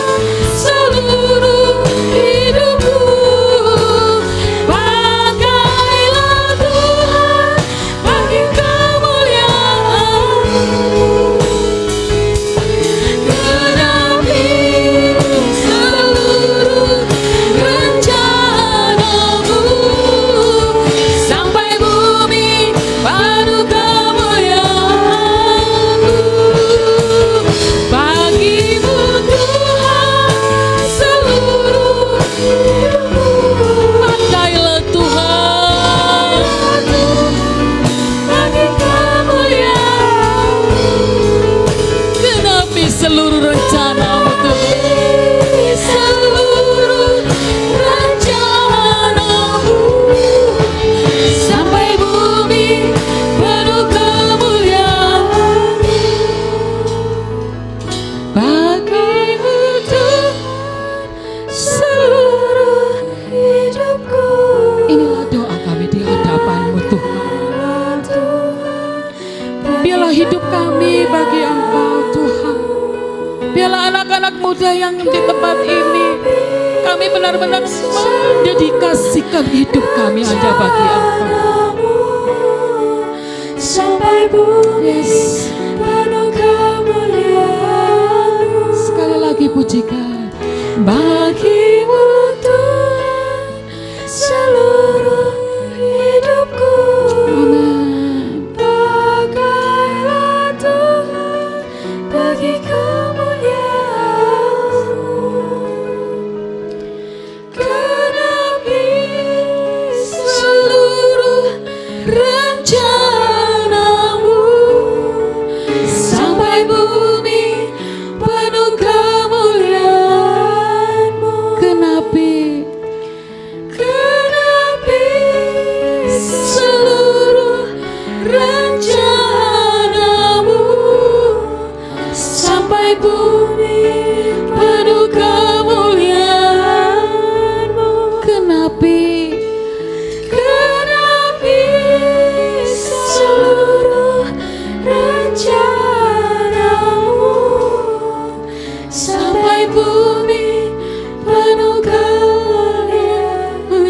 S4: seluruh hidupku. Pakailah Tuhan bagi kemuliaan-Mu, genapi seluruh rencana-Mu, sampai bumi penuh kemuliaan-Mu. Bagimu Tuhan seluruh hidupku, pakailah Tuhan bagi kemuliaan-Mu, genapi seluruh rencana-Mu Tuhan, seluruh rencana-Mu, sampai bumi penuh kemuliaan-Mu. Bagimu Tuhan seluruh hidupku. Inilah doa kami di hadapan-Mu Tuhan. Biarlah hidup kami bagi Engkau Tuhan. Biarlah anak-anak muda yang di tempat ini, kami benar-benar mendedikasikan hidup kami hanya bagi Engkau.
S2: sampai bumi penuh kemuliaan-Mu.
S4: Sekali lagi pujikan.
S2: Bagimu Tuhan seluruh hidupku.
S4: Amin.
S2: Pakailah Tuhan bagi kemuliaan-Mu, genapi
S3: sampai bumi penuh kemuliaan-Mu. Genapi seluruh rencana-Mu, sampai bumi penuh kemuliaan-Mu.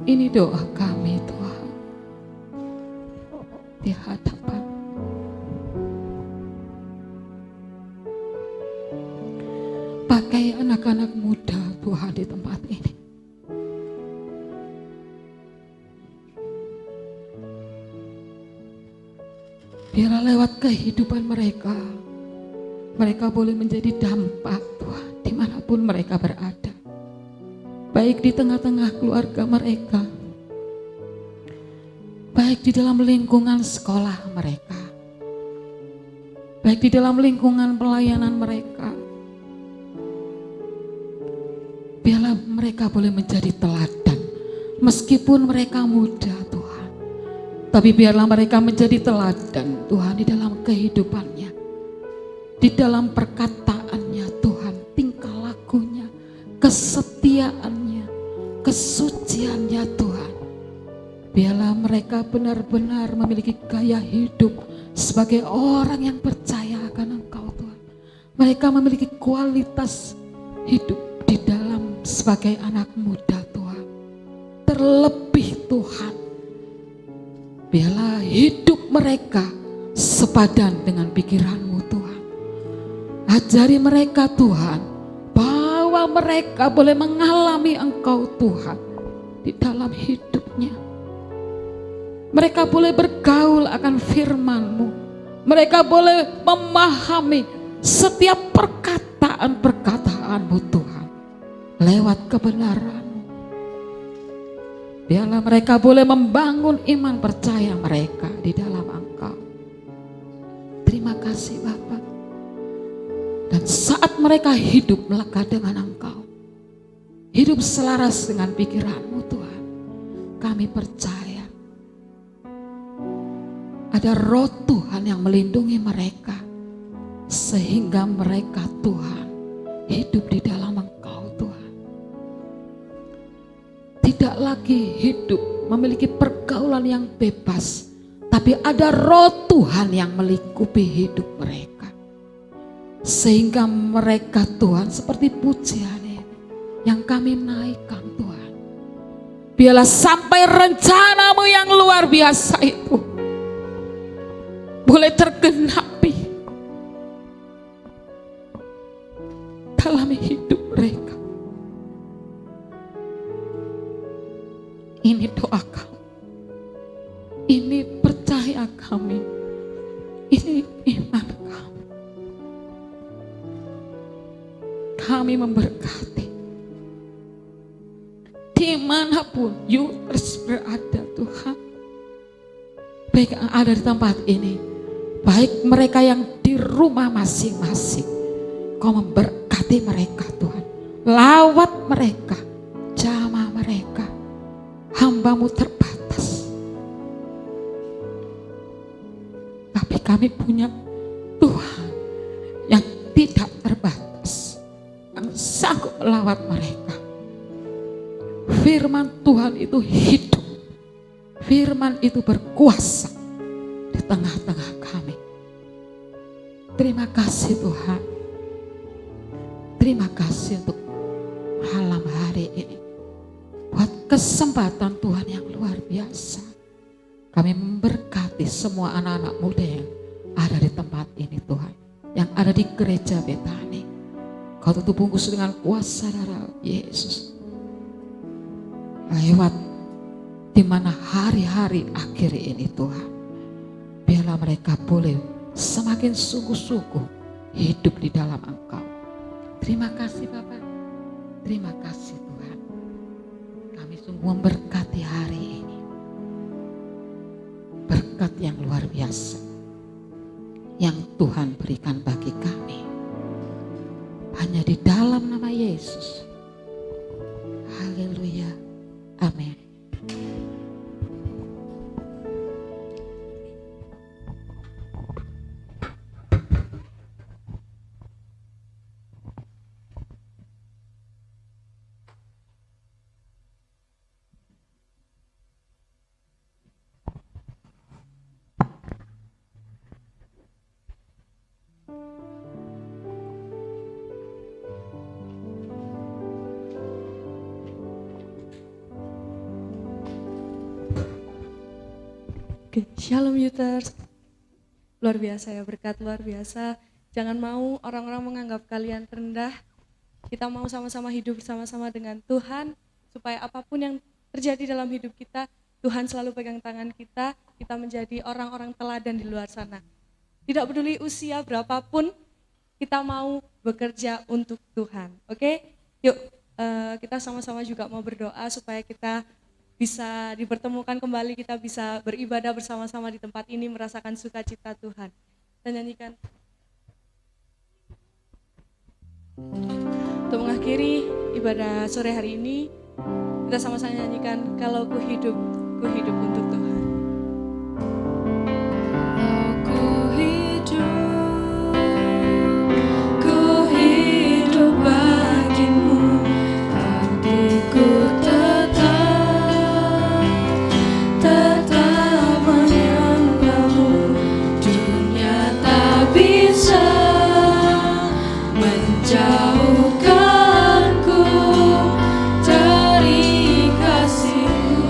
S4: Ini doa kami Tuhan di hadapan. Pakai anak-anak muda Tuhan di tempat ini. Biarlah lewat kehidupan mereka, mereka boleh menjadi dampak Tuhan dimanapun mereka berada. Baik di tengah-tengah keluarga mereka, baik di dalam lingkungan sekolah mereka, baik di dalam lingkungan pelayanan mereka. Biarlah mereka boleh menjadi teladan, meskipun mereka muda Tuhan. Tapi biarlah mereka menjadi teladan Tuhan di dalam kehidupannya, di dalam perkataannya Tuhan, tingkah lakunya, kesetiaannya, kesuciannya Tuhan. Biarlah mereka benar-benar memiliki gaya hidup sebagai orang yang percaya akan Engkau Tuhan. Mereka memiliki kualitas hidup di dalam sebagai anak muda Tuhan. Terlebih Tuhan, biarlah hidup mereka sepadan dengan pikiran-Mu Tuhan. Ajari mereka Tuhan, bahwa mereka boleh mengalami Engkau Tuhan di dalam hidupnya. Mereka boleh bergaul akan firman-Mu. Mereka boleh memahami setiap perkataan-perkataan-Mu Tuhan lewat kebenaran-Mu. Biarlah mereka boleh membangun iman percaya mereka di dalam Engkau. Terima kasih Bapa. Dan saat mereka hidup melekat dengan Engkau, hidup selaras dengan pikiran-Mu Tuhan, kami percaya ada Roh Tuhan yang melindungi mereka, sehingga mereka Tuhan hidup di dalam Engkau Tuhan. Tidak lagi hidup memiliki pergaulan yang bebas, tapi ada Roh Tuhan yang melingkupi hidup mereka, sehingga mereka Tuhan seperti pujian ini yang kami naikkan Tuhan. Biarlah sampai rencana-Mu yang luar biasa itu boleh tergenapi dalam hidup mereka. Ini doa kami, ini percaya kami, ini iman kami. Kami memberkati dimanapun Youters berada Tuhan, baik yang ada di tempat ini, baik mereka yang di rumah masing-masing. Kau memberkati mereka Tuhan, lawat mereka, jamah mereka. Hamba-Mu terbatas, tapi kami punya Tuhan yang tidak terbatas, yang sanggup melawat mereka. Firman Tuhan itu hidup, firman itu berkuasa di tengah-tengah kami. Terima kasih Tuhan. Terima kasih untuk malam hari ini, buat kesempatan Tuhan yang luar biasa. Kami memberkati semua anak-anak muda yang ada di tempat ini Tuhan, yang ada di gereja Betani. Kau tutup bungkus dengan kuasa darah Yesus. Lewat di mana hari-hari akhir ini Tuhan, biarlah mereka boleh semakin sungguh-sungguh hidup di dalam Engkau. Terima kasih Bapak, terima kasih Tuhan. Kami sungguh memberkati hari ini, berkat yang luar biasa yang Tuhan berikan bagi kami. Hanya di dalam nama Yesus. Haleluya. Amin.
S5: Oke, Shalom Youters. Luar biasa ya, berkat luar biasa. Jangan mau orang-orang menganggap kalian rendah. Kita mau sama-sama hidup bersama-sama dengan Tuhan, supaya apapun yang terjadi dalam hidup kita, Tuhan selalu pegang tangan kita menjadi orang-orang teladan di luar sana. Tidak peduli usia berapapun, kita mau bekerja untuk Tuhan. Oke? Yuk, kita sama-sama juga mau berdoa supaya kita bisa dipertemukan kembali, kita bisa beribadah bersama-sama di tempat ini, merasakan sukacita Tuhan. Kita nyanyikan. Untuk mengakhiri ibadah sore hari ini, kita sama-sama nyanyikan, kalau ku hidup untuk Tuhan.
S3: Ku hidup bagimu, hatiku tetap menyembahmu. Dunia tak bisa menjauhkanku dari kasih-Mu.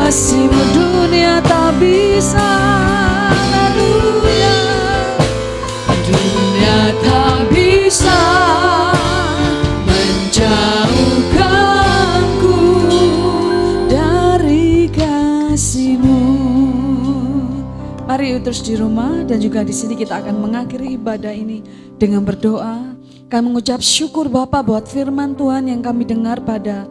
S6: kasih-Mu dunia tak bisa. Haleluya. Dunia tak bisa menjauhkanku dari kasih-Mu. Mari terus di rumah dan juga di sini kita akan mengakhiri ibadah ini dengan berdoa. Kami mengucap syukur Bapa buat firman Tuhan yang kami dengar pada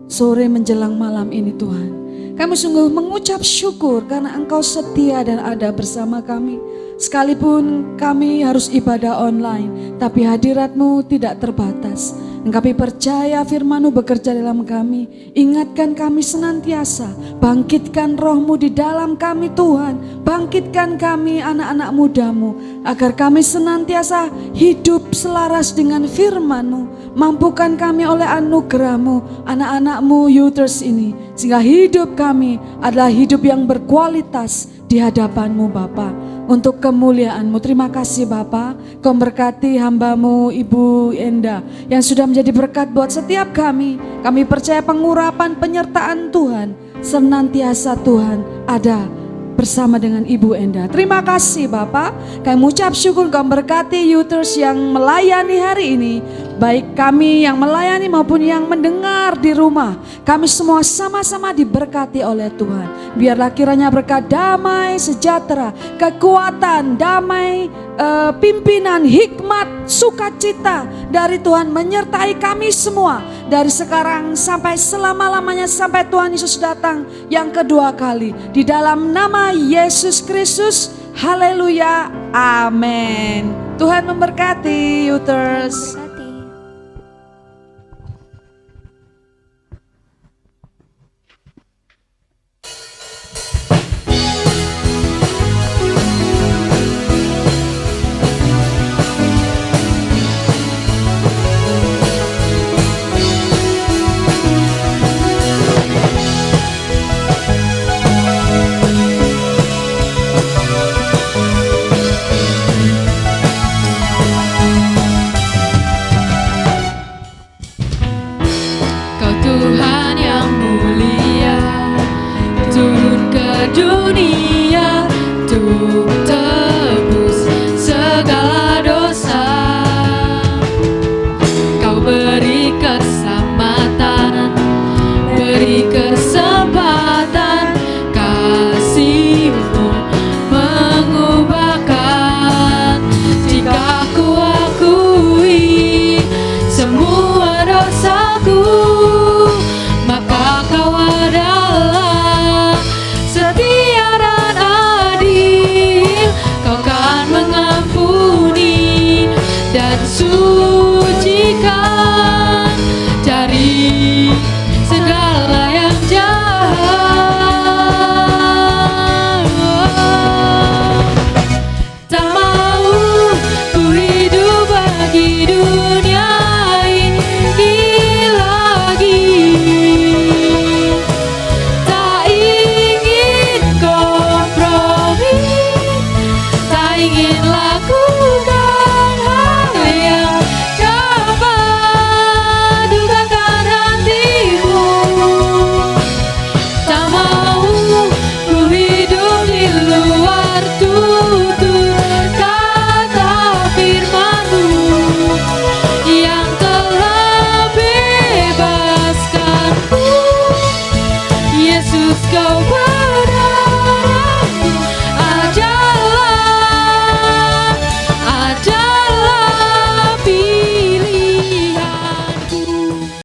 S6: sore menjelang malam ini Tuhan. Kami sungguh mengucap syukur karena Engkau setia dan ada bersama kami. Sekalipun kami harus ibadah online, tapi hadirat-Mu tidak terbatas. Dan kami percaya firman-Mu bekerja dalam kami. Ingatkan kami senantiasa, bangkitkan roh-Mu di dalam kami Tuhan. Bangkitkan kami anak-anak muda-Mu, agar kami senantiasa hidup selaras dengan firman-Mu. Mampukan kami oleh anugerah-Mu, anak-anak-Mu Youters ini, sehingga hidup kami adalah hidup yang berkualitas di hadapan-Mu Bapa. Untuk kemuliaan-Mu, terima kasih Bapa. Kau berkati hamba-Mu Ibu Enda yang sudah menjadi berkat buat setiap kami. Kami percaya pengurapan penyertaan Tuhan senantiasa Tuhan ada bersama dengan Ibu Enda. Terima kasih Bapak. Kami mengucap syukur Kau berkati Youters yang melayani hari ini. Baik kami yang melayani maupun yang mendengar di rumah. Kami semua sama-sama diberkati oleh Tuhan. Biarlah kiranya berkat damai, sejahtera, kekuatan, damai, pimpinan, hikmat, sukacita dari Tuhan menyertai kami semua. Dari sekarang sampai selama-lamanya sampai Tuhan Yesus datang yang kedua kali. Di dalam nama Yesus Kristus, haleluya, amin. Tuhan memberkati Youters.